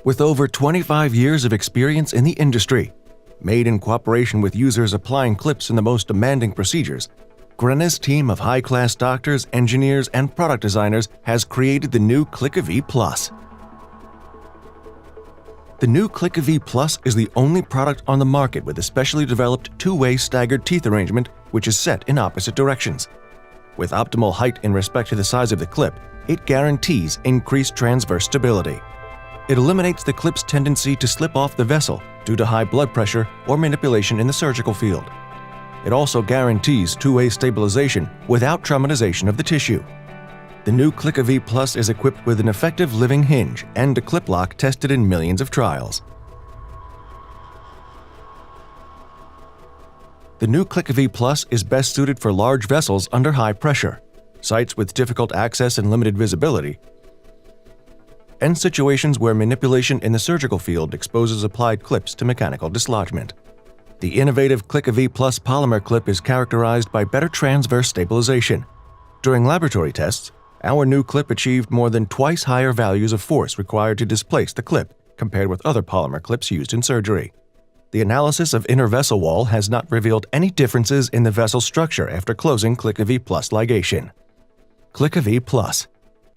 With over 25 years of experience in the industry, made in cooperation with users applying clips in the most demanding procedures, Grena's team of high-class doctors, engineers, and product designers has created the new Click'aV Plus. The new Click'aV Plus is the only product on the market with a specially developed two-way staggered teeth arrangement which is set in opposite directions. With optimal height in respect to the size of the clip, it guarantees increased transverse stability. It eliminates the clip's tendency to slip off the vessel due to high blood pressure or manipulation in the surgical field. It also guarantees two-way stabilization without traumatization of the tissue. The new Click'aV Plus is equipped with an effective living hinge and a clip lock tested in millions of trials. The new Click'aV Plus is best suited for large vessels under high pressure, sites with difficult access and limited visibility, and situations where manipulation in the surgical field exposes applied clips to mechanical dislodgement. The innovative Click'aV Plus polymer clip is characterized by better transverse stabilization. During laboratory tests, our new clip achieved more than twice higher values of force required to displace the clip compared with other polymer clips used in surgery. The analysis of inner vessel wall has not revealed any differences in the vessel structure after closing Click'aV Plus ligation. Click'aV Plus.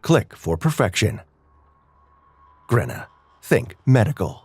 Click for perfection. Grena. Think medical.